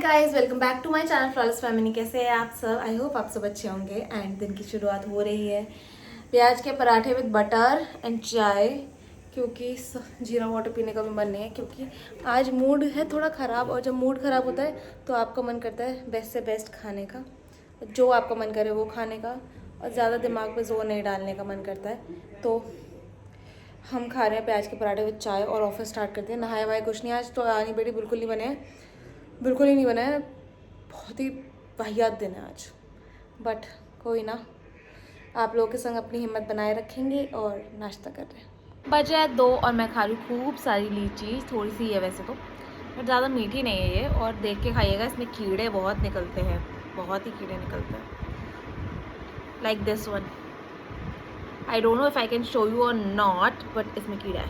Guys, welcome back to my channel flawless family. कैसे हैं आप सब? आई होप आप सब अच्छे होंगे। एंड दिन की शुरुआत हो रही है प्याज के पराठे विद बटर एंड चाय, क्योंकि जीरा वाटर पीने का भी मन नहीं है, क्योंकि आज मूड है थोड़ा ख़राब। और जब मूड ख़राब होता है तो आपका मन करता है बेस्ट से बेस्ट खाने का, जो आपका मन करे वो खाने का, और ज़्यादा दिमाग पे जोर नहीं डालने का मन करता है। तो हम खा रहे हैं प्याज के पराठे विद चाय और ऑफिस स्टार्ट करते हैं। नहाए वाए कुछ नहीं, आज तो आनी बेटी बिल्कुल नहीं बने हैं, बिल्कुल ही नहीं बना है। बहुत ही वाहियात दिन है आज, बट कोई ना, आप लोगों के संग अपनी हिम्मत बनाए रखेंगे और नाश्ता कर रहे हैं। बजे है 2 और मैं खा रही हूँ खूब सारी लीची। थोड़ी सी है वैसे तो, बट ज़्यादा मीठी नहीं है ये। और देख के खाइएगा, इसमें कीड़े बहुत निकलते हैं, बहुत ही कीड़े निकलते हैं। Like this one, I don't know if I can show you और नॉट, बट इसमें कीड़ा है।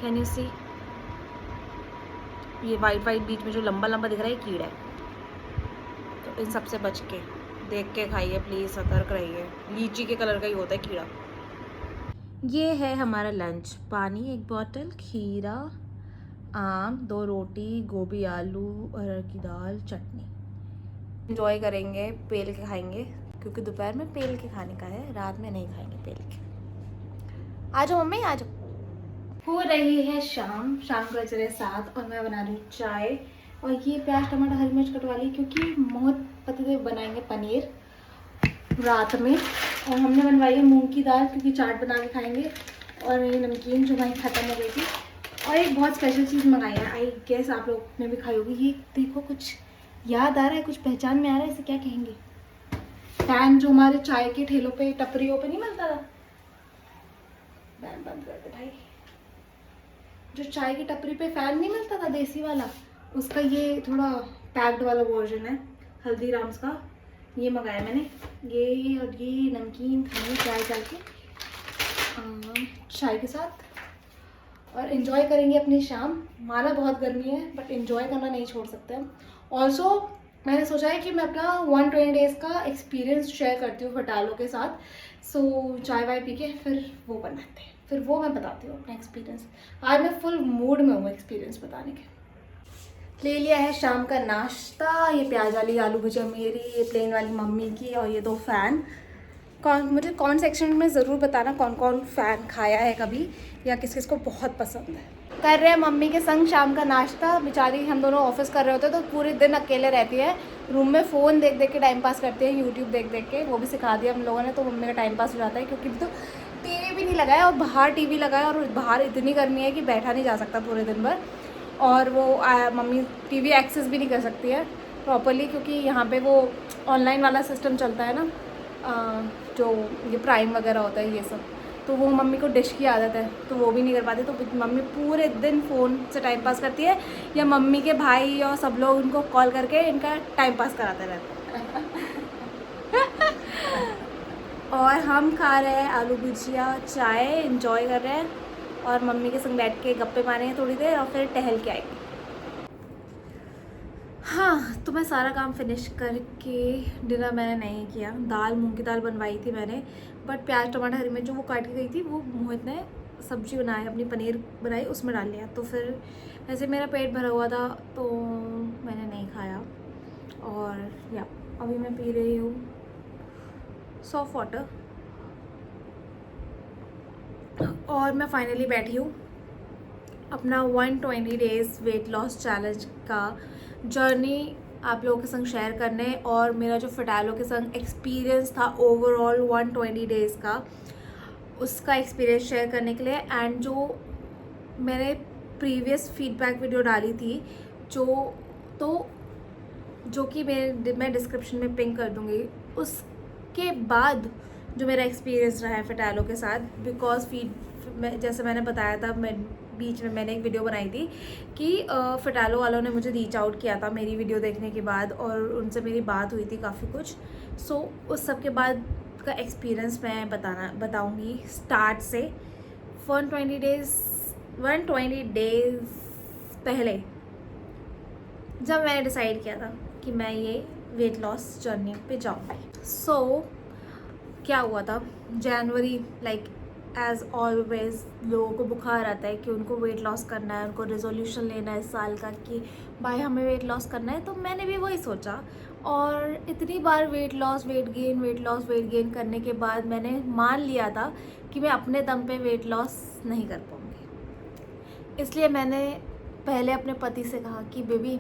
Can you see? ये वाइट वाइट बीच में जो लंबा लंबा दिख रहा है, ये कीड़ा है। तो इन सब से बच के देख के खाइए प्लीज़, सतर्क रहिए। लीची के कलर का ही होता है कीड़ा। ये है हमारा लंच। पानी 1 बॉटल, खीरा, आम, 2 रोटी, गोभी आलू, अरहर की दाल, चटनी। इंजॉय करेंगे, पेल के खाएंगे, क्योंकि दोपहर में पेल के खाने का है, रात में नहीं खाएंगे पेल के। आ जाओ मम्मी, आ जाओ। हो रही है शाम को बज रहे 7 और मैं बना रही हूँ चाय। और ये प्याज टमाटर हरी मिर्च कटवा ली, क्योंकि मोहत पतिदेव बनाएंगे पनीर रात में। और हमने बनवाई है मूंग की दाल, क्योंकि चाट बना के खाएंगे। और ये नमकीन जो भाई ख़त्म हो गई थी। और एक बहुत स्पेशल चीज़ मंगाई है, आई गेस आप लोग ने भी खाई होगी। ये देखो, कुछ याद आ रहा है, कुछ पहचान में आ रहा है, इसे क्या कहेंगे? फैन जो हमारे चाय के ठेलों पे टपरियों पे नहीं मिलता था, फैन बंद कर दे भाई, जो चाय की टपरी पे फैन नहीं मिलता था देसी वाला, उसका ये थोड़ा पैक्ड वाला वर्जन है हल्दीराम्स का। ये मंगाया मैंने, ये और ये नमकीन खाने चाय डाल के चाय के साथ, और इन्जॉय करेंगे अपनी शाम। माना बहुत गर्मी है, बट इन्जॉय करना नहीं छोड़ सकते हम। ऑल्सो मैंने सोचा है कि मैं अपना 120 डेज़ का एक्सपीरियंस शेयर करती हूँ फटालों के साथ। सो चाय वाय पी के फिर वो बनाते हैं, फिर वो मैं बताती हूँ अपना एक्सपीरियंस। आज मैं फुल मूड में हूँ एक्सपीरियंस बताने के। ले लिया है शाम का नाश्ता, ये प्याज वाली आलू भुजिया मेरी, ये प्लेन वाली मम्मी की, और ये 2 फ़ैन। मुझे कौन सेक्शन में ज़रूर बताना कौन कौन फ़ैन खाया है कभी, या किस किस को बहुत पसंद है। कर रहे हैं मम्मी के संग शाम का नाश्ता। बेचारी हम दोनों ऑफिस कर रहे होते तो पूरे दिन अकेले रहती है रूम में, फ़ोन देख देख के टाइम पास करते हैं, यूट्यूब देख देख के। वो भी सिखा दिया हम लोगों ने, तो मम्मी का टाइम पास हो जाता है, क्योंकि तो टीवी भी नहीं लगाया, और बाहर टीवी लगाया, और बाहर इतनी गर्मी है कि बैठा नहीं जा सकता पूरे दिन भर। और वो मम्मी टीवी एक्सेस भी नहीं कर सकती है प्रॉपरली, क्योंकि यहाँ पे वो ऑनलाइन वाला सिस्टम चलता है ना, जो ये प्राइम वगैरह होता है ये सब। तो वो मम्मी को डिश की आदत है, तो वो भी नहीं कर पाती। तो मम्मी पूरे दिन फ़ोन से टाइम पास करती है, या मम्मी के भाई और सब लोग उनको कॉल करके इनका टाइम पास कराते रहते हैं। और हम खा रहे हैं आलू भुजिया, चाय, इंजॉय कर रहे हैं, और मम्मी के संग बैठ के गप्पे मारेंगे थोड़ी देर, और फिर टहल के आएंगे। हाँ, तो मैं सारा काम फिनिश करके, डिनर मैंने नहीं किया। दाल, मूंग की दाल बनवाई थी मैंने, बट प्याज टमाटर हरी मिर्च जो वो काट के गई थी, वो मोहित ने सब्जी बनाई, अपनी पनीर बनाई, उसमें डाल लिया। तो फिर वैसे मेरा पेट भरा हुआ था, तो मैंने नहीं खाया। और या अभी मैं पी रही हूँ सॉफ्ट वाटर, और मैं फाइनली बैठी हूँ अपना 120 डेज़ वेट लॉस चैलेंज का जर्नी आप लोगों के संग शेयर करने, और मेरा जो फटालो के संग एक्सपीरियंस था ओवरऑल 120 डेज़ का, उसका एक्सपीरियंस शेयर करने के लिए। एंड जो मैंने प्रीवियस फीडबैक वीडियो डाली थी, जो कि मैं डिस्क्रिप्शन में पिन कर दूँगी, उसके बाद जो मेरा एक्सपीरियंस रहा है फटालो के साथ। बिकॉज जैसे मैंने बताया था, बीच में मैंने एक वीडियो बनाई थी कि फटालो वालों ने मुझे रीच आउट किया था मेरी वीडियो देखने के बाद, और उनसे मेरी बात हुई थी काफ़ी कुछ। सो उस सब के बाद का एक्सपीरियंस मैं बताऊंगी स्टार्ट से। 120 डेज़ पहले जब मैंने डिसाइड किया था कि मैं ये वेट लॉस जर्नी पे जाऊंगी। सो क्या हुआ था, जनवरी एज़ ऑलवेज लोगों को बुखार आता है कि उनको वेट लॉस करना है, उनको रेजोल्यूशन लेना है इस साल का कि भाई हमें वेट लॉस करना है। तो मैंने भी वही सोचा, और इतनी बार वेट लॉस वेट गेन करने के बाद मैंने मान लिया था कि मैं अपने दम पे वेट लॉस नहीं कर पाऊँगी। इसलिए मैंने पहले अपने पति से कहा कि बेबी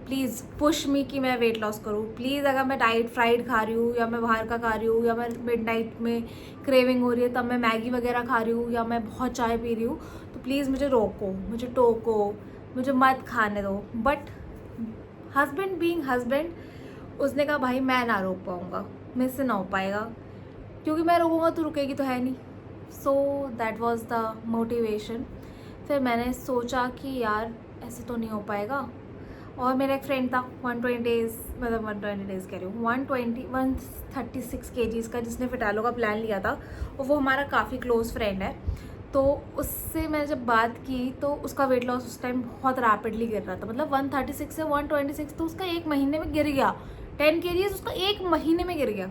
प्लीज़ पुश मी कि मैं वेट लॉस करूँ। प्लीज़ अगर मैं डाइट फ्राइड खा रही हूँ, या मैं बाहर का खा रही हूँ, या मैं मिडनाइट में क्रेविंग हो रही है तब मैं मैगी वगैरह खा रही हूँ, या मैं बहुत चाय पी रही हूँ, तो प्लीज़ मुझे रोको, मुझे टोको, मुझे मत खाने दो। बट हस्बैंड बीइंग हस्बैंड, उसने कहा भाई मैं ना रोक पाऊँगा, मेरे से ना हो पाएगा, क्योंकि मैं रोकूँगा तो रुकेगी तो है नहीं। So that was the motivation. फिर मैंने सोचा कि यार ऐसे तो नहीं हो पाएगा। और मेरा एक फ्रेंड था 120 डेज़, मतलब 120 डेज़ कह रही हूँ, 136 केजीज़ का, जिसने फिटालो का प्लान लिया था, और वो हमारा काफ़ी क्लोज़ फ्रेंड है। तो उससे मैंने जब बात की तो उसका वेट लॉस उस टाइम बहुत रैपिडली गिर रहा था, मतलब 136 से 126, तो उसका एक महीने में गिर गया। 10 केजीज़ उसका एक महीने में गिर गया,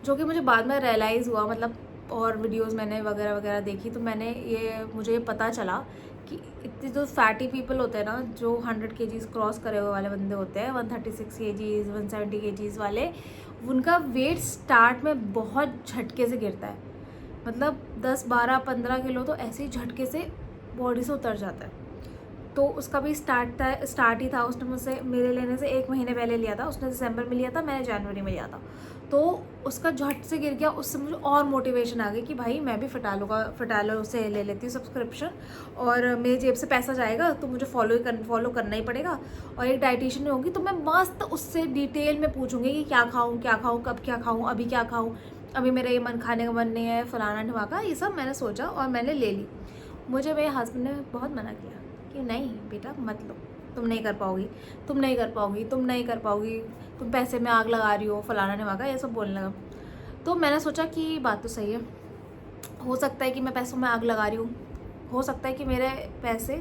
जो कि मुझे बाद में रियलाइज़ हुआ, मतलब और वीडियोस मैंने वगैरह वगैरह देखी तो मुझे ये पता चला कि इतने जो फैटी पीपल होते हैं ना, जो 100 केजीज़ क्रॉस करे हुए वाले बंदे होते हैं, 136 केजीज़ 170 केजीज़ वाले, उनका वेट स्टार्ट में बहुत झटके से गिरता है। मतलब 10 12 15 किलो तो ऐसे ही झटके से बॉडी से उतर जाता है। तो उसका भी स्टार्ट ही था। उसने मुझसे मेरे लेने से एक महीने पहले लिया था, उसने दिसंबर में लिया था, मैंने जनवरी में लिया था। तो उसका झट से गिर गया। उससे मुझे और मोटिवेशन आ गई कि भाई मैं भी फिटालो से ले लेती हूँ सब्सक्रिप्शन, और मेरी जेब से पैसा जाएगा तो मुझे फॉलो करना ही पड़ेगा। और एक डाइटिशियन होगी तो मैं मस्त उससे डिटेल में पूछूंगी कि क्या खाऊँ, कब क्या खाऊँ, अभी क्या खाऊँ, अभी मेरा ये खाने का मन नहीं है, फलाना ढिमाका, ये सब मैंने सोचा और मैंने ले ली। मुझे मेरे हस्बैंड ने बहुत मना किया कि नहीं बेटा मत लो, तुम नहीं कर पाओगी, तुम पैसे में आग लगा रही हो, फलाना ढिमाका, ये सब बोलने लगा। तो मैंने सोचा कि बात तो सही है, हो सकता है कि मैं पैसों में आग लगा रही हूँ, हो सकता है कि मेरे पैसे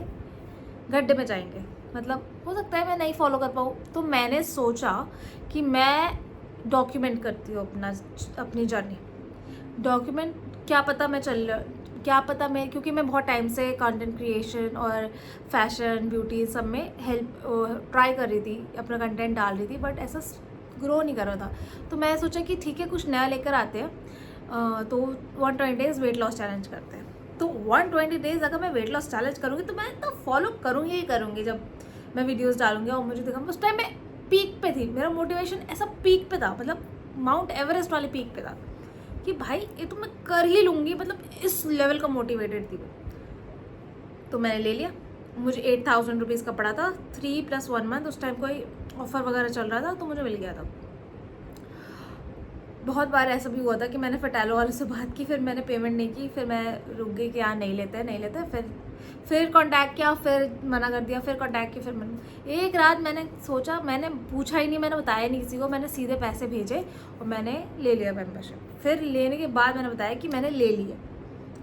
गड्ढे में जाएंगे, मतलब हो सकता है मैं नहीं फॉलो कर पाऊँ। तो मैंने सोचा कि मैं डॉक्यूमेंट करती हूँ अपनी जर्नी। डॉक्यूमेंट, क्या पता मैं, क्योंकि मैं बहुत टाइम से कंटेंट क्रिएशन और फैशन ब्यूटी सब में ट्राई कर रही थी, अपना कंटेंट डाल रही थी, बट ऐसा ग्रो नहीं कर रहा था। तो मैं सोचा कि ठीक है कुछ नया लेकर आते हैं, तो 120 डेज़ वेट लॉस चैलेंज करते हैं। तो 120 डेज़ अगर मैं वेट लॉस चैलेंज करूँगी तो मैं तो फॉलो करूँगी ही करूँगी। जब मैं वीडियोज़ डालूंगी और मुझे देखा, उस टाइम मैं पीक पे थी, मेरा मोटिवेशन ऐसा पीक पे था, मतलब माउंट एवरेस्ट वाले पीक पे था कि भाई ये तो मैं कर ही लूँगी, मतलब इस लेवल का मोटिवेटेड थी मैं। तो मैंने ले लिया। मुझे 8000 रुपीज़ का पड़ा था, 3+1 मंथ, उस टाइम कोई ऑफ़र वगैरह चल रहा था तो मुझे मिल गया था। बहुत बार ऐसा भी हुआ था कि मैंने फिटालो वाले से बात की, फिर मैंने पेमेंट नहीं की, फिर मैं रुक गई कि यार नहीं लेते, फिर कांटेक्ट किया, फिर मना कर दिया, फिर कांटेक्ट किया, फिर एक रात मैंने सोचा, मैंने पूछा ही नहीं, मैंने बताया नहीं किसी को, मैंने सीधे पैसे भेजे और मैंने ले लिया मेम्बरशिप। फिर लेने के बाद मैंने बताया कि मैंने ले लिया,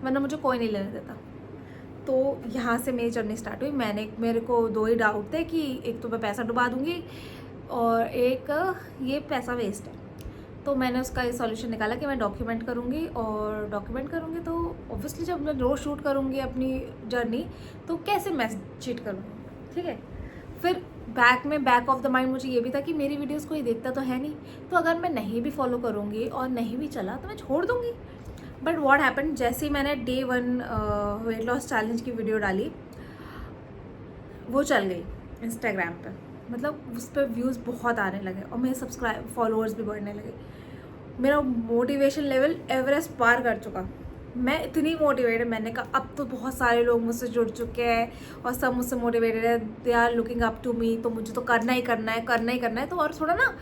वरना मुझे कोई नहीं लेने देता। तो यहाँ से मेरी जर्नी स्टार्ट हुई। मेरे को दो ही डाउट थे कि एक तो मैं पैसा डुबा दूँगी और एक ये पैसा वेस्ट है। तो मैंने उसका ये सॉल्यूशन निकाला कि मैं डॉक्यूमेंट करूँगी, और डॉक्यूमेंट करूँगी तो ऑब्वियसली जब मैं रोज़ शूट करूँगी अपनी जर्नी तो कैसे मैं चीट करूँगी, ठीक है। फिर बैक ऑफ द माइंड मुझे ये भी था कि मेरी वीडियोस कोई देखता तो है नहीं, तो अगर मैं नहीं भी फॉलो करूँगी और नहीं भी चला तो मैं छोड़ दूँगी। बट व्हाट हैपेंड, जैसे ही मैंने डे 1 वेट लॉस चैलेंज की वीडियो डाली, वो चल गई इंस्टाग्राम पे, मतलब उस पर व्यूज़ बहुत आने लगे और मेरे फॉलोअर्स भी बढ़ने लगे। मेरा मोटिवेशन लेवल एवरेस्ट पार कर चुका। मैं इतनी मोटिवेटेड, मैंने कहा अब तो बहुत सारे लोग मुझसे जुड़ चुके हैं और सब मुझसे मोटिवेटेड है, they are looking up to me, तो मुझे तो करना ही करना है। तो और थोड़ा ना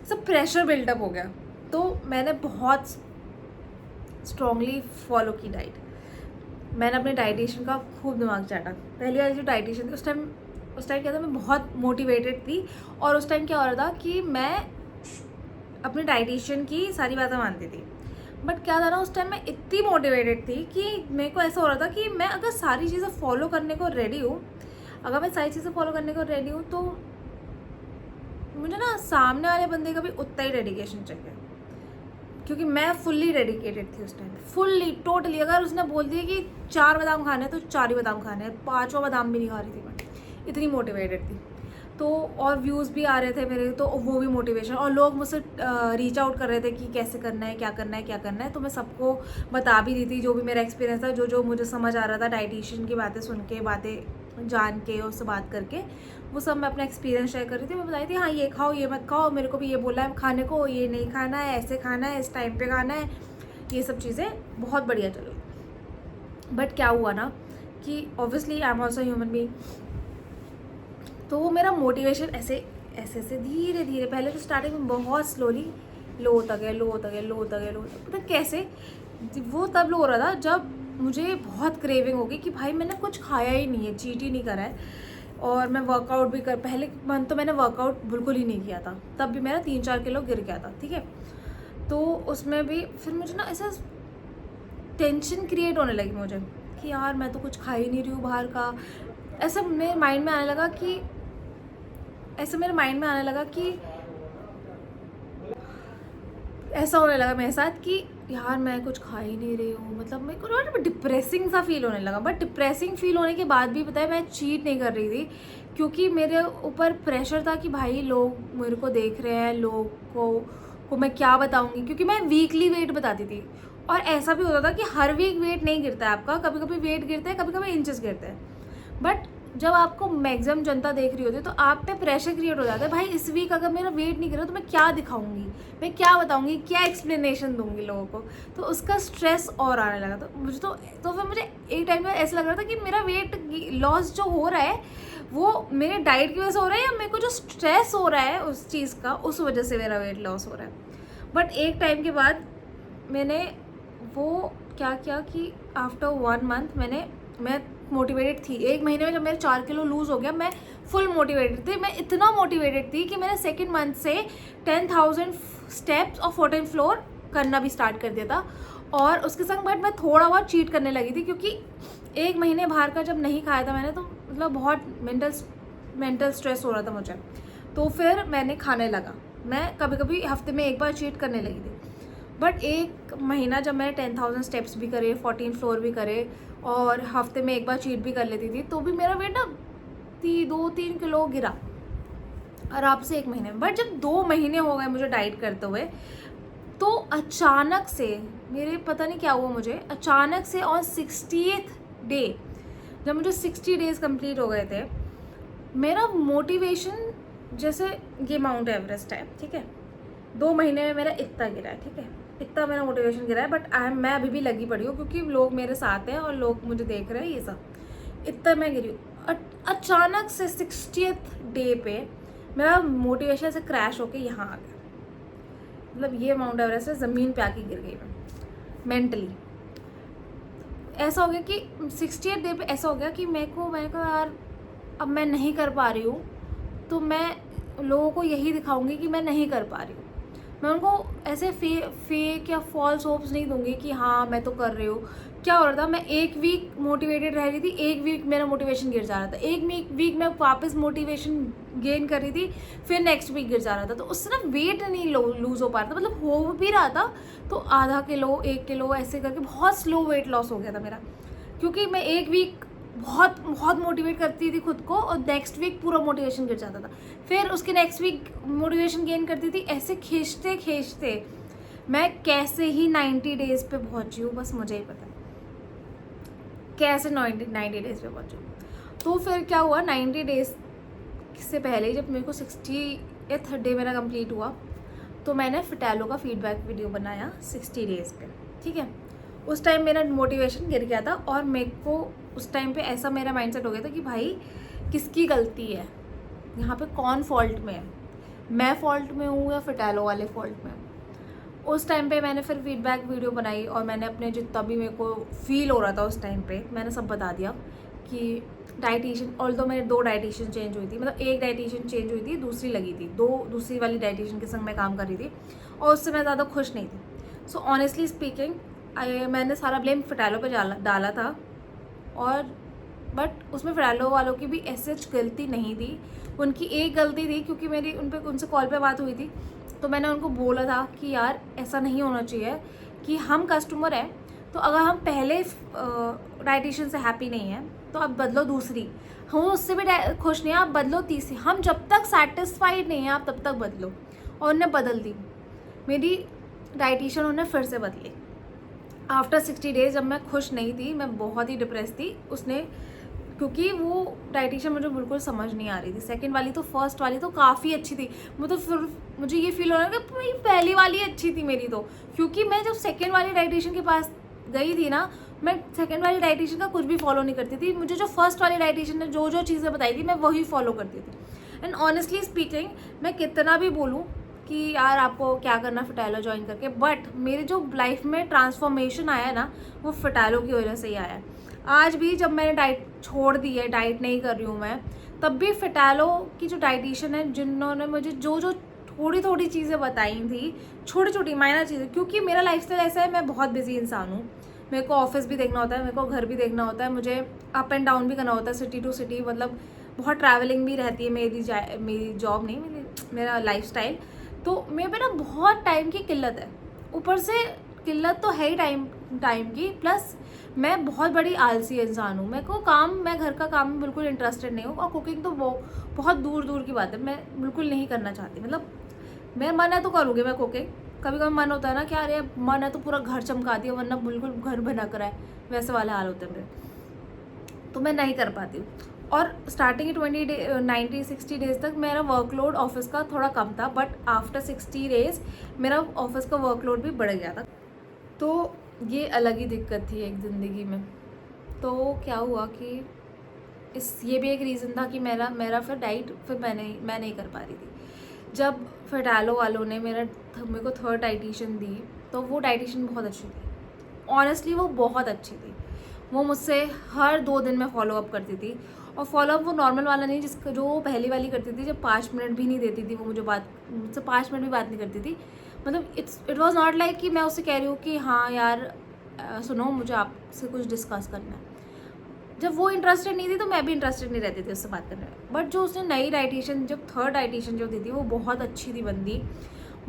सब प्रेशर बिल्डअप हो गया। तो मैंने बहुत स्ट्रांगली फॉलो की डाइट। मैंने अपने डाइटिशियन का खूब दिमाग चाटा। पहली वाली जो डाइटिशियन थी उस टाइम क्या था, मैं बहुत मोटिवेटेड थी, और उस टाइम क्या हो रहा था कि मैं अपने डाइटिशियन की सारी बातें मानती थी। बट क्या था ना, उस टाइम मैं इतनी मोटिवेटेड थी कि मेरे को ऐसा हो रहा था कि मैं अगर सारी चीज़ें फॉलो करने को रेडी हूँ, तो मुझे ना सामने वाले बंदे का भी उतना ही डेडिकेशन चाहिए। क्योंकि मैं फुल्ली डेडिकेटेड थी उस टाइम, फुल्ली टोटली। अगर उसने बोल दिया कि 4 बादाम खाने हैं तो 4 ही बादाम खाने हैं, 5वां बादाम भी नहीं खा रही थी मैं, इतनी मोटिवेटेड थी। तो और व्यूज़ भी आ रहे थे मेरे, तो वो भी मोटिवेशन, और लोग मुझसे रीच आउट कर रहे थे कि कैसे करना है, क्या करना है, क्या करना है। तो मैं सबको बता भी रही थी जो भी मेरा एक्सपीरियंस था, जो जो मुझे समझ आ रहा था डाइटिशियन की बातें सुन के, बातें जान के, उससे बात करके, वो सब मैं अपना एक्सपीरियंस शेयर कर रही थी। मैं बताई थी हाँ ये खाओ, ये मत खाओ, मेरे को भी ये बोला है खाने को, ये नहीं खाना है, ऐसे खाना है, इस टाइम पे खाना है, ये सब चीज़ें बहुत बढ़िया चलो। बट क्या हुआ ना कि obviously I am also human being, तो वो मेरा मोटिवेशन ऐसे ऐसे ऐसे धीरे धीरे, पहले तो स्टार्टिंग में बहुत स्लोली लो होता गया, लो होता गया, लो होता गया, लो होता, पता कैसे वो तब लो हो रहा था जब मुझे बहुत क्रेविंग होगी कि भाई मैंने कुछ खाया ही नहीं है, चीट ही नहीं करा है, और मैं वर्कआउट भी कर, पहले मंथ तो मैंने वर्कआउट बिल्कुल ही नहीं किया था, तब भी मेरा 3-4 किलो गिर गया था, ठीक है। तो उसमें भी फिर मुझे ना ऐसा टेंशन क्रिएट होने लगी मुझे कि यार मैं तो कुछ खा ही नहीं रही हूँ बाहर का। ऐसा मेरे माइंड में आने लगा कि ऐसा होने लगा मेरे साथ कि यार मैं कुछ खा ही नहीं रही हूँ, मतलब मेरे को ना डिप्रेसिंग सा फील होने लगा। बट डिप्रेसिंग फील होने के बाद भी पता है मैं चीट नहीं कर रही थी, क्योंकि मेरे ऊपर प्रेशर था कि भाई लोग मेरे को देख रहे हैं, लोग को मैं क्या बताऊँगी, क्योंकि मैं वीकली वेट बताती थी। और ऐसा भी होता था कि हर वीक वेट नहीं गिरता है आपका, कभी कभी वेट गिरता है, कभी कभी इंचेस गिरते हैं। बट जब आपको मैक्सिमम जनता देख रही होती है तो आप पे प्रेशर क्रिएट हो जाता है, भाई इस वीक अगर मेरा वेट नहीं गिरा तो मैं क्या दिखाऊंगी, मैं क्या बताऊंगी, क्या एक्सप्लेनेशन दूंगी लोगों को। तो उसका स्ट्रेस और आने लगा। तो मुझे तो फिर मुझे एक टाइम में ऐसा लग रहा था कि मेरा वेट लॉस जो हो रहा है वो मेरे डाइट की वजह से हो रहा है, या मेरे को जो स्ट्रेस हो रहा है उस चीज़ का, उस वजह से मेरा वेट लॉस हो रहा है। बट एक टाइम के बाद मैंने वो क्या किया कि आफ्टर 1 मंथ मैं मोटिवेटेड थी। 1 महीने में जब मेरे 4 किलो लूज़ हो गया, मैं फुल मोटिवेटेड थी। मैं इतना मोटिवेटेड थी कि मैंने 2nd मंथ से 10,000 स्टेप्स और 14 फ्लोर करना भी स्टार्ट कर दिया था। और उसके संग बट मैं थोड़ा बहुत चीट करने लगी थी, क्योंकि 1 महीने बाहर का जब नहीं खाया था मैंने, तो मतलब बहुत मेंटल स्ट्रेस हो रहा था मुझे। तो फिर मैंने खाने लगा, मैं कभी कभी हफ्ते में 1 बार चीट करने लगी थी। बट 1 महीना जब मैंने 10,000 स्टेप्स भी करे, 14 फ्लोर भी करे, और हफ्ते में 1 बार चीट भी कर लेती थी, तो भी मेरा वेट ना 2-3 किलो गिरा आराम से 1 महीने में। बट जब 2 महीने हो गए मुझे डाइट करते हुए, तो अचानक से मेरे पता नहीं क्या हुआ, मुझे अचानक से ऑन 60th डे, जब मुझे 60 डेज कंप्लीट हो गए थे, मेरा मोटिवेशन, जैसे ये माउंट एवरेस्ट है, ठीक है, 2 महीने में मेरा इतना गिरा है, ठीक है, इतना मेरा मोटिवेशन गिरा है। बट मैं अभी भी लगी पड़ी हूँ, क्योंकि लोग मेरे साथ हैं और लोग मुझे देख रहे हैं, ये सब इतना मैं गिरी हूँ। अचानक से 60th डे पे मेरा मोटिवेशन से क्रैश होके यहाँ आ गया, मतलब ये माउंट एवरेस्ट से ज़मीन पे आके गिर गई मैं मेंटली। ऐसा हो गया कि 60th डे पे ऐसा हो गया कि मैंने कहा यार अब मैं नहीं कर पा रही हूँ, तो मैं लोगों को यही दिखाऊंगी कि मैं नहीं कर पा रही हूँ। मैं उनको ऐसे फेक या फॉल्स होप्स नहीं दूंगी कि हाँ मैं तो कर रही हूँ। क्या हो रहा था, मैं 1 वीक मोटिवेटेड रह रही थी, 1 वीक मेरा मोटिवेशन गिर जा रहा था, 1 वीक मैं वापस मोटिवेशन गेन कर रही थी, फिर नेक्स्ट वीक गिर जा रहा था। तो उससे ना वेट नहीं लूज़ हो पा रहा था, मतलब हो भी रहा था तो आधा किलो 1 किलो ऐसे करके बहुत स्लो वेट लॉस हो गया था मेरा, क्योंकि मैं 1 वीक बहुत मोटिवेट करती थी खुद को, और नेक्स्ट वीक पूरा मोटिवेशन गिर जाता था, फिर उसके नेक्स्ट वीक मोटिवेशन गेन करती थी। ऐसे खींचते मैं कैसे ही 90 डेज पे पहुंची हूँ, बस मुझे ही पता है कैसे 90 डेज पे पहुंची हूँ। तो फिर क्या हुआ, 90 डेज से पहले जब मेरे को 60th डे मेरा कंप्लीट हुआ, तो मैंने फिटैलो का फीडबैक वीडियो बनाया 60 डेज पे, ठीक है। उस टाइम मेरा मोटिवेशन गिर गया था, और मेरे को उस टाइम पे ऐसा मेरा माइंडसेट हो गया था कि भाई किसकी गलती है यहाँ पे, कौन फॉल्ट में है, मैं फॉल्ट में हूँ या फिटैलो वाले फॉल्ट में। उस टाइम पे मैंने फिर फीडबैक वीडियो बनाई, और मैंने अपने जितना भी मेरे को फील हो रहा था उस टाइम पे मैंने सब बता दिया कि डाइटिशियन, ऑल्दो मेरे 2 डाइटिशियन चेंज हुई थी, मतलब 1 डाइटिशियन चेंज हुई थी, दूसरी लगी थी, दूसरी वाली डाइटिशियन के संग मैं काम कर रही थी, और उससे मैं ज़्यादा खुश नहीं थी। सो ऑनेस्टली स्पीकिंग मैंने सारा ब्लेम फिटैलो पे डाला था, और बट उसमें फिटैलो वालों की भी ऐसे गलती नहीं थी, उनकी एक गलती थी, क्योंकि मेरी उनसे कॉल पे बात हुई थी तो मैंने उनको बोला था कि यार ऐसा नहीं होना चाहिए कि हम कस्टमर हैं, तो अगर हम पहले डाइटिशियन से हैप्पी नहीं हैं तो आप बदलो दूसरी, हम उससे भी खुश नहीं हैं आप बदलो तीसरी, हम जब तक सेटिस्फाइड नहीं हैं आप तब तक बदलो। और उन्हें बदल दी मेरी डाइटिशियन, उन्हें फिर से बदली आफ्टर 60 डेज। जब मैं खुश नहीं थी, मैं बहुत ही डिप्रेस थी, उसने, क्योंकि वो डाइटिशियन मुझे बिल्कुल समझ नहीं आ रही थी। सेकंड वाली तो फर्स्ट वाली तो काफ़ी अच्छी थी, मतलब फिर मुझे ये फील हो रहा है कि भाई पहली वाली अच्छी थी मेरी तो, क्योंकि मैं जब सेकंड वाली डाइटिशियन के पास गई थी ना, मैं सेकंड वाली डाइटिशियन का कुछ भी फॉलो नहीं करती थी। मुझे जो फर्स्ट वाली डाइटिशियन ने जो जो चीज़ें बताई थी मैं वही फॉलो करती थी। एंड ऑनेस्टली स्पीकिंग, मैं कितना भी बोलूँ कि यार आपको क्या करना फिटैलो ज्वाइन करके, बट मेरे जो लाइफ में ट्रांसफॉर्मेशन आया ना, वो फिटैलो की वजह से ही आया है। आज भी जब मैंने डाइट छोड़ दी है, डाइट नहीं कर रही हूँ मैं, तब भी फिटैलो की जो डाइटिशियन है, जिन्होंने मुझे जो जो थोड़ी थोड़ी चीज़ें बताई थी, छोटी छोटी माइनर चीज़ें, क्योंकि मेरा लाइफस्टाइल ऐसा है, मैं बहुत बिजी इंसान हूँ, मेरे को ऑफिस भी देखना होता है, मेरे को घर भी देखना होता है, मुझे अप एंड डाउन भी करना होता है सिटी टू सिटी, मतलब बहुत ट्रैवलिंग भी रहती है मेरी जॉब नहीं, मेरा लाइफस्टाइल। तो मेरे पे ना बहुत टाइम की किल्लत है, ऊपर से किल्लत तो है ही टाइम की, प्लस मैं बहुत बड़ी आलसी इंसान हूँ। मेरे को मैं घर का काम में बिल्कुल इंटरेस्टेड नहीं हूँ, और कुकिंग तो वो बहुत दूर दूर की बात है, मैं बिल्कुल नहीं करना चाहती। मतलब मेरा मन है तो करूँगी मैं कुकिंग, कभी कभी मन होता है ना कि अरे मन है तो पूरा घर चमका दिया, वरना बिल्कुल घर बना कर है, वैसे वाले हाल होते हैं मेरे, तो मैं नहीं कर पाती हूँ। और स्टार्टिंग 60 डेज तक मेरा वर्कलोड ऑफिस का थोड़ा कम था, बट आफ्टर 60 डेज मेरा ऑफिस का वर्कलोड भी बढ़ गया था। तो ये अलग ही दिक्कत थी एक ज़िंदगी में। तो क्या हुआ कि ये भी एक रीज़न था कि मेरा फिर डाइट फिर मैं नहीं कर पा रही थी। जब फिटैलो वालों ने मेरे को थर्ड डाइटिशियन दी, तो वो डाइटिशियन बहुत अच्छी थी, ऑनेस्टली वो बहुत अच्छी थी। वो मुझसे हर 2 दिन में फॉलोअप करती थी, और फॉलोअप वो नॉर्मल वाला नहीं जिसका जो पहली वाली करती थी, जब 5 मिनट भी नहीं देती थी वो मुझसे 5 मिनट भी बात नहीं करती थी। मतलब इट वॉज नॉट लाइक कि मैं उससे कह रही हूँ कि हाँ यार सुनो मुझे आपसे कुछ डिस्कस करना है। जब वो इंटरेस्टेड नहीं थी तो मैं भी इंटरेस्टेड नहीं रहती थी उससे बात करने में। बट जो उसने नई डाइटिशियन, जब थर्ड डाइटिशियन जो दी थी, वो बहुत अच्छी थी बंदी।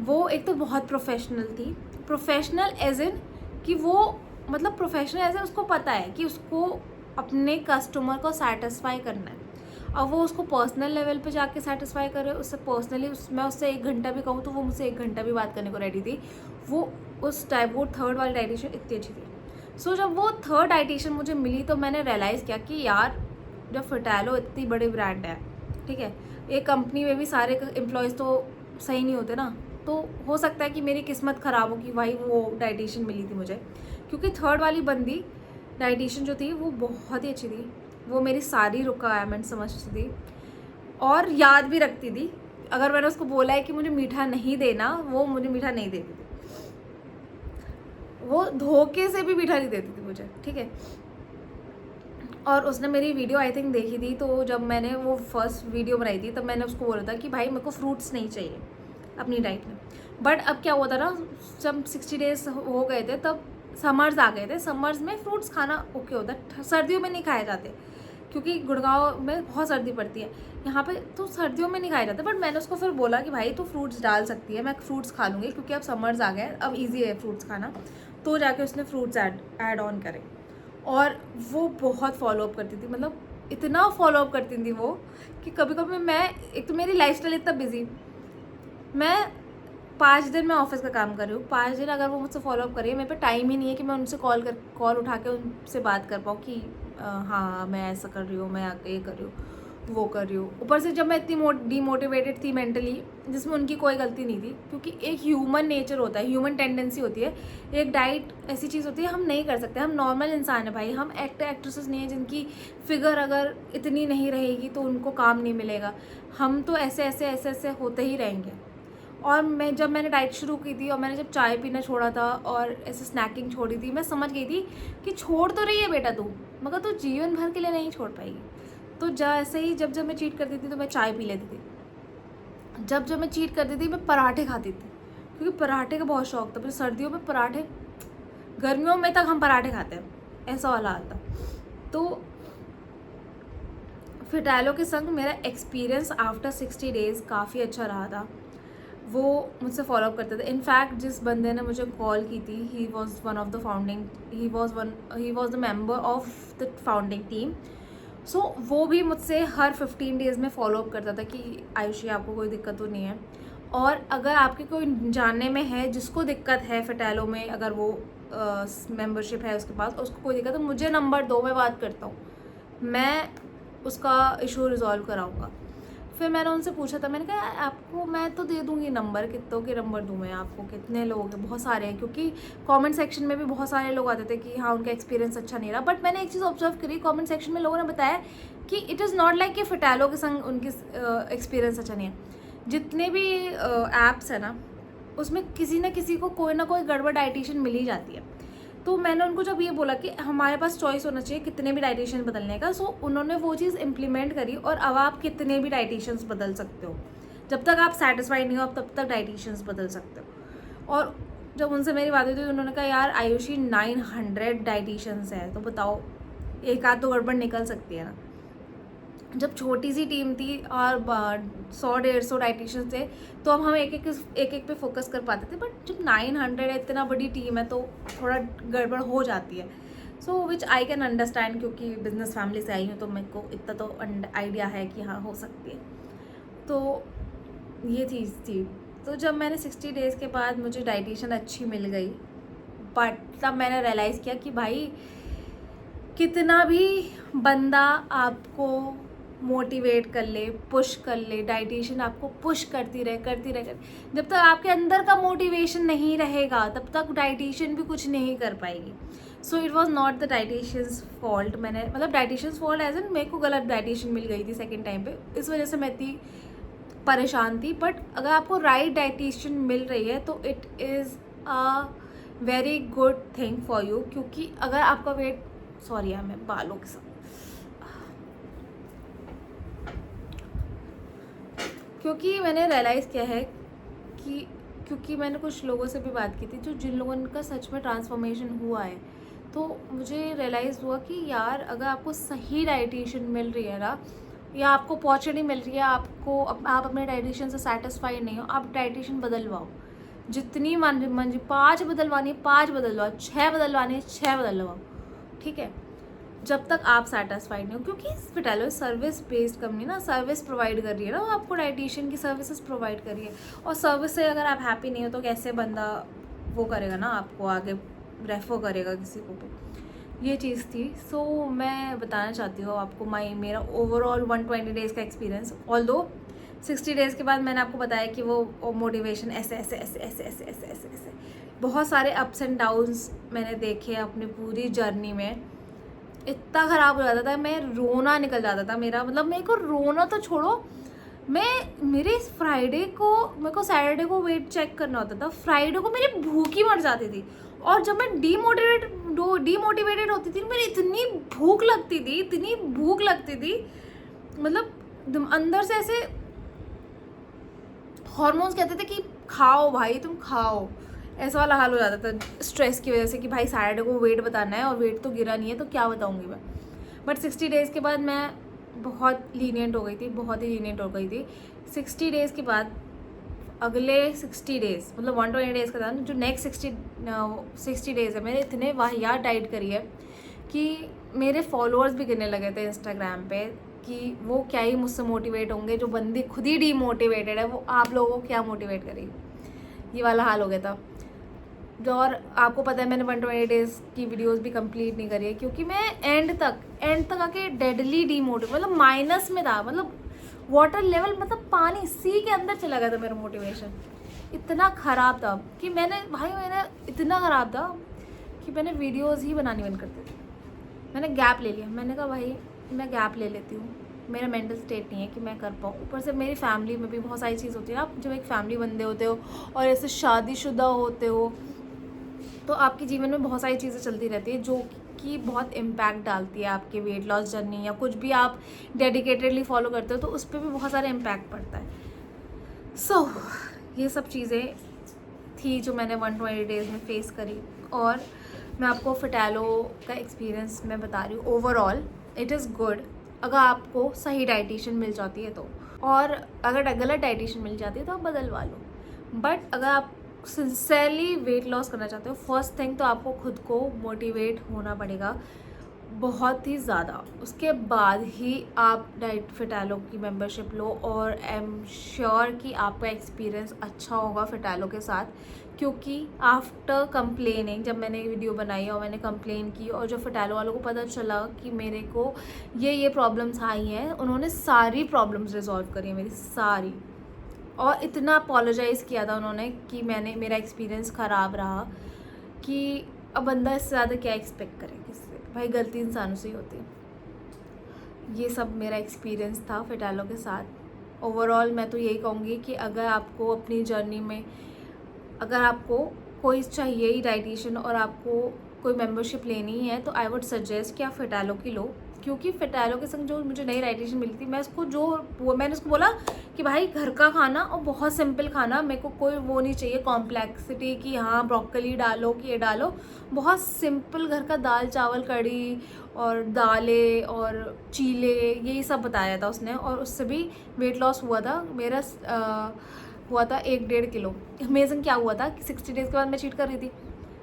वो एक तो बहुत प्रोफेशनल थी, प्रोफेशनल एज इन कि वो, मतलब प्रोफेशनल एज इन उसको पता है कि उसको अपने कस्टमर को सेटिस्फाई करना है। अब वो उसको पर्सनल लेवल पे जाके सेटिस्फाई करे, उससे पर्सनली मैं उससे 1 घंटा भी कहूँ तो वो मुझसे 1 घंटा भी बात करने को रेडी थी। वो वो थर्ड वाली डाइटिशियन इतनी अच्छी थी। सो जब वो थर्ड डाइटिशियन मुझे मिली तो मैंने रियलाइज़ किया कि यार जब फिटैलो इतनी बड़ी ब्रांड है, ठीक है, एक कंपनी में भी सारे एम्प्लॉयज़ तो सही नहीं होते ना, तो हो सकता है कि मेरी किस्मत ख़राब हो कि भाई वो डाइटिशियन मिली थी मुझे, क्योंकि थर्ड वाली बंदी डाइटिशियन जो थी वो बहुत ही अच्छी थी। वो मेरी सारी रिक्वायरमेंट समझती थी और याद भी रखती थी। अगर मैंने उसको बोला है कि मुझे मीठा नहीं देना, वो मुझे मीठा नहीं देती थी, वो धोखे से भी मीठा नहीं देती थी मुझे, ठीक है। और उसने मेरी वीडियो आई थिंक देखी थी, तो जब मैंने वो फर्स्ट वीडियो बनाई थी तब मैंने उसको बोला था कि भाई मेरे को फ्रूट्स नहीं चाहिए अपनी डाइट में। बट अब क्या हुआ था ना, जब 60 डेज हो गए थे तब समर्स आ गए थे। समर्स में फ्रूट्स खाना ओके होता है, सर्दियों में नहीं खाए जाते क्योंकि गुड़गांव में बहुत सर्दी पड़ती है, यहाँ पे तो सर्दियों में नहीं खाए जाते। बट मैंने उसको फिर बोला कि भाई तू फ्रूट्स डाल सकती है, मैं फ्रूट्स खा लूँगी क्योंकि अब समर्स आ गए, अब ईजी है फ्रूट्स खाना। तो जाके उसने फ्रूट्स ऐड ऑन करे, और वो बहुत फॉलोअप करती थी, मतलब इतना फॉलोअप करती थी वो कि कभी कभी मैं, एक तो मेरी लाइफस्टाइल इतना बिजी, मैं 5 दिन मैं ऑफिस का काम कर रही हूँ, 5 दिन अगर वो मुझसे फॉलोअप करिए, मेरे पे टाइम ही नहीं है कि मैं उनसे कॉल उठा के उनसे बात कर पाऊँ कि हाँ मैं ऐसा कर रही हूँ, मैं ये कर रही हूँ, वो कर रही हूँ। ऊपर से जब मैं इतनी डीमोटिवेटेड थी मेंटली, जिसमें उनकी कोई गलती नहीं थी, क्योंकि एक ह्यूमन नेचर होता है, ह्यूमन टेंडेंसी होती है। एक डाइट ऐसी चीज़ होती है हम नहीं कर सकते, हम नॉर्मल इंसान है भाई, हम एक्ट्रेसेस नहीं है जिनकी फिगर अगर इतनी नहीं रहेगी तो उनको काम नहीं मिलेगा। हम तो ऐसे होते ही रहेंगे। और जब मैंने डाइट शुरू की थी और मैंने जब चाय पीना छोड़ा था और ऐसे स्नैकिंग छोड़ी थी, मैं समझ गई थी कि छोड़ तो रही है बेटा तू, मगर तू जीवन भर के लिए नहीं छोड़ पाएगी। तो जैसे ही जब मैं चीट करती थी तो मैं चाय पी लेती थी, जब मैं चीट करती थी मैं पराठे खाती थी, क्योंकि पराठे का बहुत शौक था। फिर सर्दियों में पराठे, गर्मियों में तक हम पराठे खाते हैं, ऐसा वाला हाल था। तो फिटैलो के संग मेरा एक्सपीरियंस आफ्टर 60 डेज़ काफ़ी अच्छा रहा था। वो मुझसे फॉलोअप करते थे। इनफैक्ट जिस बंदे ने मुझे कॉल की थी, he was the member of the founding team. So वो भी मुझसे हर 15 डेज़ में फॉलोअप करता था कि आयुषी आपको कोई दिक्कत तो नहीं है। और अगर आपके कोई जानने में है जिसको दिक्कत है फिटैलो में, अगर वो मेंबरशिप है उसके पास, उसको कोई दिक्कत, तो मुझे नंबर दो, मैं बात करता हूँ, मैं उसका इशू रिजॉल्व कराऊंगा। फिर मैंने उनसे पूछा था, मैंने कहा आपको मैं तो दे दूँगी नंबर, कितनों के नंबर दूँ मैं आपको, कितने लोग हैं, बहुत सारे हैं, क्योंकि कमेंट सेक्शन में भी बहुत सारे लोग आते थे कि हाँ उनका एक्सपीरियंस अच्छा नहीं रहा। बट मैंने एक चीज़ ऑब्जर्व करी, कमेंट सेक्शन में लोगों ने बताया कि इट इज़ नॉट लाइक कि फिटैलो के संग उनकी एक्सपीरियंस अच्छा नहीं है। जितने भी ऐप्स है ना, उसमें किसी न किसी को कोई ना कोई गड़बड़ डाइटिशियन मिल ही जाती है। तो मैंने उनको जब ये बोला कि हमारे पास चॉइस होना चाहिए कितने भी डाइटिशियन बदलने का, सो उन्होंने वो चीज़ इम्प्लीमेंट करी और अब आप कितने भी डाइटिशियंस बदल सकते हो। जब तक आप सेटिस्फाइड नहीं हो आप तब तक डाइटिशियंस बदल सकते हो। और जब उनसे मेरी बात हुई तो उन्होंने कहा यार आयुषी 900 डाइटिशियंस है, तो बताओ एक आध तो गड़बड़ निकल सकती है ना। जब छोटी सी टीम थी और 100-150 डाइटिशियंस थे तो अब हम एक पे फोकस कर पाते थे। बट जब 900 है, इतना बड़ी टीम है, तो थोड़ा गड़बड़ हो जाती है। सो विच आई कैन अंडरस्टैंड, क्योंकि बिजनेस फैमिली से आई हूँ तो मेरे को इतना तो आइडिया है कि हाँ हो सकती है। तो ये चीज़ थी। तो जब मैंने 60 डेज़ के बाद मुझे डाइटिशियन अच्छी मिल गई, बट तब मैंने रियलाइज़ किया कि भाई कितना भी बंदा आपको मोटिवेट कर ले, पुश कर ले, डाइटिशियन आपको पुश करती रहे, जब तक आपके अंदर का मोटिवेशन नहीं रहेगा तब तक डाइटिशियन भी कुछ नहीं कर पाएगी। So it was not the dietitian's fault, मैंने मतलब डाइटिशियंस फॉल्ट एज एन मेरे को गलत डाइटिशियन मिल गई थी सेकेंड टाइम पे, इस वजह से मैं इतनी परेशान थी। बट अगर आपको राइट डाइटिशियन मिल रही है तो it is a very good thing for you, क्योंकि अगर आपका वेट, सॉरी यार मैं बालों के साथ, क्योंकि मैंने रियलाइज़ किया है कि क्योंकि मैंने कुछ लोगों से भी बात की थी जो जिन लोगों का सच में ट्रांसफॉर्मेशन हुआ है, तो मुझे रियलाइज़ हुआ कि यार अगर आपको सही डाइटिशियन मिल रही है ना, या आपको अपॉर्चुनिटी मिल रही है, आप अपने डाइटिशियन से सेटिस्फाइड नहीं हो, आप डाइटिशियन बदलवाओ। जितनी मंजी 5 बदलवानी है 5 बदलवाओ, 6 बदलवानी है 6 बदलवाओ, ठीक है, जब तक आप सेटिस्फाइड नहीं हो। क्योंकि फिटैलो सर्विस बेस्ड कंपनी ना, सर्विस प्रोवाइड कर रही है ना, वो आपको डाइटिशियन की सर्विसेज प्रोवाइड कर रही है। और सर्विस से अगर आप हैप्पी नहीं हो तो कैसे बंदा वो करेगा ना, आपको आगे रेफर करेगा किसी को भी। ये चीज़ थी। सो मैं बताना चाहती हूँ आपको मेरा ओवरऑल 120 डेज़ का एक्सपीरियंस। ऑल्दो 60 डेज़ के बाद मैंने आपको बताया कि वो मोटिवेशन ऐसे बहुत सारे अप्स एंड डाउन्स मैंने देखे अपनी पूरी जर्नी में। इतना ख़राब हो जाता था, मैं रोना निकल जाता था मेरा, मतलब मेरे को रोना तो छोड़ो, मेरे मेरे को सैटरडे को वेट चेक करना होता था, फ्राइडे को मेरी भूख ही मर जाती थी। और जब मैं डीमोटिवेटेड होती थी, मेरी इतनी भूख लगती थी, मतलब अंदर से ऐसे हॉर्मोन्स कहते थे कि खाओ भाई तुम खाओ, ऐसा वाला हाल हो जाता था स्ट्रेस की वजह से कि भाई सैटरडे को वेट बताना है और वेट तो गिरा नहीं है तो क्या बताऊंगी मैं। बट 60 डेज़ के बाद मैं बहुत लीनियंट हो गई थी, बहुत ही लीनियंट हो गई थी। 60 डेज़ के बाद अगले 60 डेज़, मतलब 120 डेज़ का था, जो नेक्स्ट 60 डेज़ है, मैंने इतने वाहियात डाइट करी है कि मेरे फॉलोअर्स भी गिरने लगे थे इंस्टाग्राम पे कि वो क्या ही मुझसे मोटिवेट होंगे, जो बंदी खुद ही डीमोटिवेटेड है वो आप लोगों को क्या मोटिवेट करेगी, ये वाला हाल हो गया था। और आपको पता है मैंने 120 डेज़ की वीडियोस भी कंप्लीट नहीं करी है, क्योंकि मैं एंड तक आके डेडली डीमोटिवेट, मतलब माइनस में था, मतलब वाटर लेवल, मतलब पानी सी के अंदर चला गया था मेरा मोटिवेशन। इतना ख़राब था कि मैंने इतना ख़राब था कि मैंने वीडियोज़ ही बनानी बंद कर दी। मैंने गैप ले लिया, मैंने कहा भाई मैं गैप ले लेती हूँ, मेरा मेंटल स्टेट नहीं है कि मैं कर पाऊँ। ऊपर से मेरी फैमिली में भी बहुत सारी चीज़ होती है। आप जब एक फैमिली बंदे होते हो और ऐसे शादीशुदा होते हो तो आपके जीवन में बहुत सारी चीज़ें चलती रहती है जो कि बहुत इम्पैक्ट डालती है आपके वेट लॉस जर्नी, या कुछ भी आप डेडिकेटेडली फॉलो करते हो तो उस पर भी बहुत सारा इम्पैक्ट पड़ता है। सो ये सब चीज़ें थी जो मैंने 120 डेज़ में फेस करी, और मैं आपको फिटैलो का एक्सपीरियंस मैं बता रही हूँ। ओवरऑल इट इज़ गुड अगर आपको सही डाइटिशियन मिल जाती है तो, और अगर गलत डाइटिशियन मिल जाती है तो आप बदलवा लो। बट अगर आप सिंसेरली वेट लॉस करना चाहते हो, फर्स्ट थिंग तो आपको खुद को मोटिवेट होना पड़ेगा बहुत ही ज़्यादा। उसके बाद ही आप डाइट फिटैलो की मेंबरशिप लो, और आई एम श्योर कि आपका एक्सपीरियंस अच्छा होगा फिटैलो के साथ, क्योंकि आफ्टर कंप्लेनिंग, जब मैंने वीडियो बनाई और मैंने कंप्लेन की और जो फिटैलो वालों को पता चला कि मेरे को ये प्रॉब्लम्स आई हैं, उन्होंने सारी प्रॉब्लम्स रिजॉल्व करी है मेरी सारी, और इतना अपोलोजाइज़ किया था उन्होंने कि मेरा एक्सपीरियंस ख़राब रहा कि अब बंदा इससे ज़्यादा क्या एक्सपेक्ट करे किससे। भाई गलती इंसानों से ही होती है। ये सब मेरा एक्सपीरियंस था फिटैलो के साथ। ओवरऑल मैं तो यही कहूँगी कि अगर आपको अपनी जर्नी में, अगर आपको कोई चाहिए ही डाइटिशियन और आपको कोई मेंबरशिप लेनी है, तो आई वुड सजेस्ट कि आप फिटैलो की लो, क्योंकि फिटैलो के संग जो मुझे नई डाइटिशियन मिली थी, मैंने उसको बोला कि भाई घर का खाना और बहुत सिंपल खाना, मेरे को कोई वो नहीं चाहिए कॉम्प्लेक्सिटी कि हाँ ब्रोकली डालो कि ये डालो, बहुत सिंपल घर का दाल चावल कढ़ी और दालें और चीले, यही सब बताया था उसने, और उससे भी वेट लॉस हुआ था मेरा। हुआ था 1-1.5 किलो। अमेजिंग क्या हुआ था कि 60 डेज़ के बाद मैं चीट कर रही थी,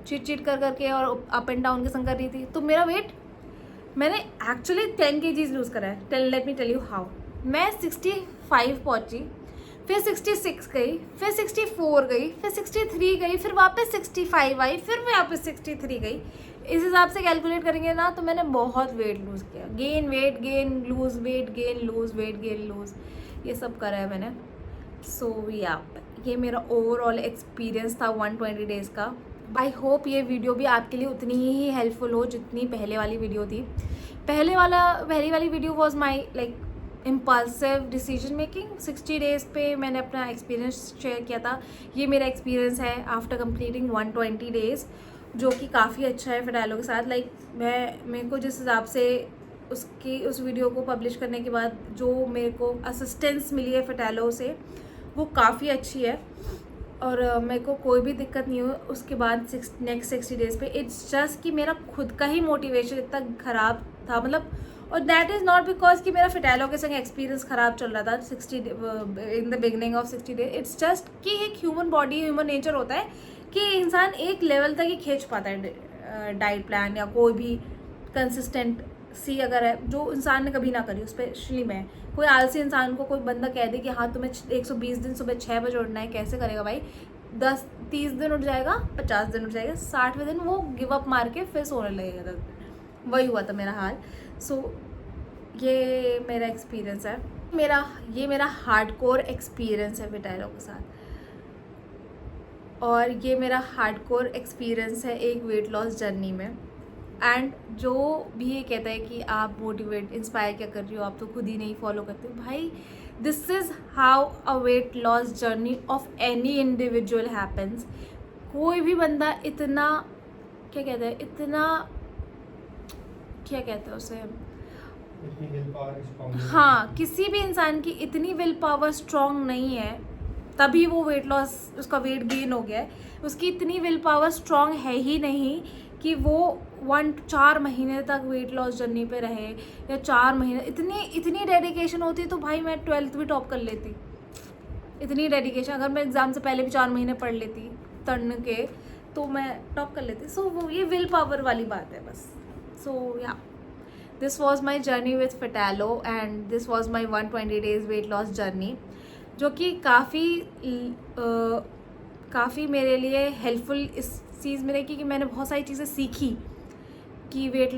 चीट कर करके और अप एंड डाउन के संग कर रही थी, तो मेरा वेट, मैंने एक्चुअली 10 kgs लूज़ करा है। Let me tell you how. मैं 65 पहुंची, फिर 66 गई, फिर 64 गई, फिर 63 गई, फिर वापस 65 आई, फिर मैं वापस 63 गई। इस हिसाब से कैलकुलेट करेंगे ना तो मैंने बहुत वेट लूज़ किया, gain weight gain lose, weight gain lose, weight gain lose, ये सब करा है मैंने। सो या ये मेरा ओवरऑल एक्सपीरियंस था 120 डेज़ का। आई होप ये वीडियो भी आपके लिए उतनी ही हेल्पफुल हो जितनी पहले वाली वीडियो थी। पहली वाली video was my like impulsive decision making. 60 days पे मैंने अपना एक्सपीरियंस शेयर किया था। ये मेरा एक्सपीरियंस है आफ्टर कंप्लीटिंग 120 डेज़, जो कि काफ़ी अच्छा है फिटैलो के साथ। लाइक मेरे को जिस हिसाब से उस वीडियो को पब्लिश करने के बाद जो मेरे को असिस्टेंस मिली है फिटैलो से, वो काफ़ी अच्छी है, और मेरे को कोई भी दिक्कत नहीं हुई उसके बाद नेक्स्ट 60 डेज़ पे। इट्स जस्ट कि मेरा खुद का ही मोटिवेशन इतना ख़राब था, मतलब, और दैट इज़ नॉट बिकॉज कि मेरा फिटैलो के संग एक्सपीरियंस ख़राब चल रहा था 60 in the beginning of 60 days. It's just कि एक ह्यूमन बॉडी, ह्यूमन नेचर होता है कि इंसान एक लेवल तक ही खींच पाता है डाइट प्लान या कोई भी कंसिस्टेंट सी अगर है, जो इंसान ने कभी ना करी, स्पेशली मैं। कोई आलसी इंसान को कोई बंदा कह दे कि हाँ तुम्हें 120 दिन सुबह 6 बजे उठना है, कैसे करेगा भाई? 30 दिन उठ जाएगा, 50 दिन उठ जाएगा, 60वें दिन वो गिव अप मार के फिर सोने लगेगा 10 दिन। वही हुआ था मेरा हाल। सो ये मेरा एक्सपीरियंस है, ये मेरा हार्डकोर एक्सपीरियंस है फिटैलो के साथ, और ये मेरा हार्डकोर एक्सपीरियंस है एक वेट लॉस जर्नी में। एंड जो भी ये कहता है कि आप मोटिवेट इंस्पायर क्या कर रही हो, आप तो खुद ही नहीं फॉलो करते हो, भाई this is how a wait loss journey of any individual happens. कोई भी बंदा इतना क्या कहते हैं उसे, हाँ, किसी भी इंसान की इतनी विल पावर स्ट्रॉन्ग नहीं है, तभी वो वेट लॉस, उसका वेट गेन हो गया है। उसकी इतनी विल पावर स्ट्रॉन्ग है ही नहीं कि वो 4 महीने तक वेट लॉस जर्नी पे रहे, या 4 महीने, इतनी डेडिकेशन होती तो भाई मैं 12th भी टॉप कर लेती। इतनी डेडिकेशन, अगर मैं एग्ज़ाम से पहले भी 4 महीने पढ़ लेती तन के, तो मैं टॉप कर लेती। सो वो ये विल पावर वाली बात है बस। So yeah this was my journey with Fitelo, and this was my 120 days weight loss journey, जो कि काफ़ी मेरे लिए हेल्पफुल इस चीज़ में रही कि मैंने बहुत सारी चीज़ें सीखी कि वेट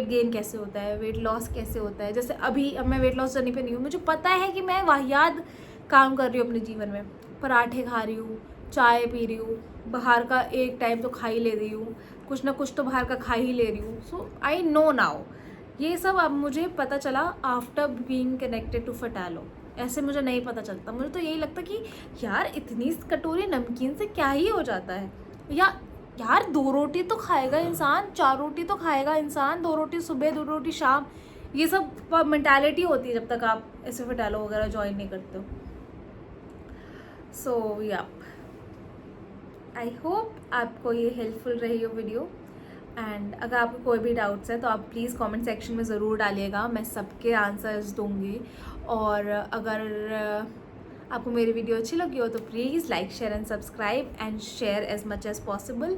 गेन कैसे होता है, वेट लॉस कैसे होता है। जैसे अब मैं वेट लॉस जर्नी पे नहीं हूँ, मुझे पता है कि मैं वाहियात काम कर रही हूँ अपने जीवन में, पराठे खा रही हूँ, चाय पी रही हूँ, बाहर का एक टाइम तो खा ही ले रही हूँ, कुछ ना कुछ तो बाहर का खा ही ले रही हूँ। सो आई नो नाउ, ये सब अब मुझे पता चला आफ्टर बीइंग कनेक्टेड टू फिटैलो। ऐसे मुझे नहीं पता चलता, मुझे तो यही लगता कि यार इतनी कटोरी नमकीन से क्या ही हो जाता है, या यार 2 रोटी तो खाएगा इंसान, 4 रोटी तो खाएगा इंसान, 2 रोटी सुबह 2 रोटी शाम, ये सब मेंटालिटी होती है जब तक आप ऐसे फिटैलो वगैरह ज्वाइन नहीं करते हो। सो या आई होप आपको ये हेल्पफुल रही हो वीडियो, एंड अगर आपको कोई भी डाउट्स है तो आप प्लीज़ कमेंट सेक्शन में ज़रूर डालिएगा, मैं सबके आंसर्स दूंगी। और अगर आपको मेरी वीडियो अच्छी लगी हो तो please like share and subscribe and share as much as possible.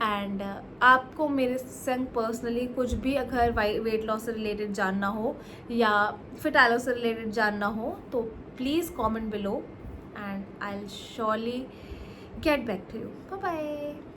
And आपको मेरे संग पर्सनली कुछ भी अगर वेट लॉस से रिलेटेड जानना हो या फिट एलो से रिलेटेड जानना हो तो please comment below and I will surely get back to you. Bye bye.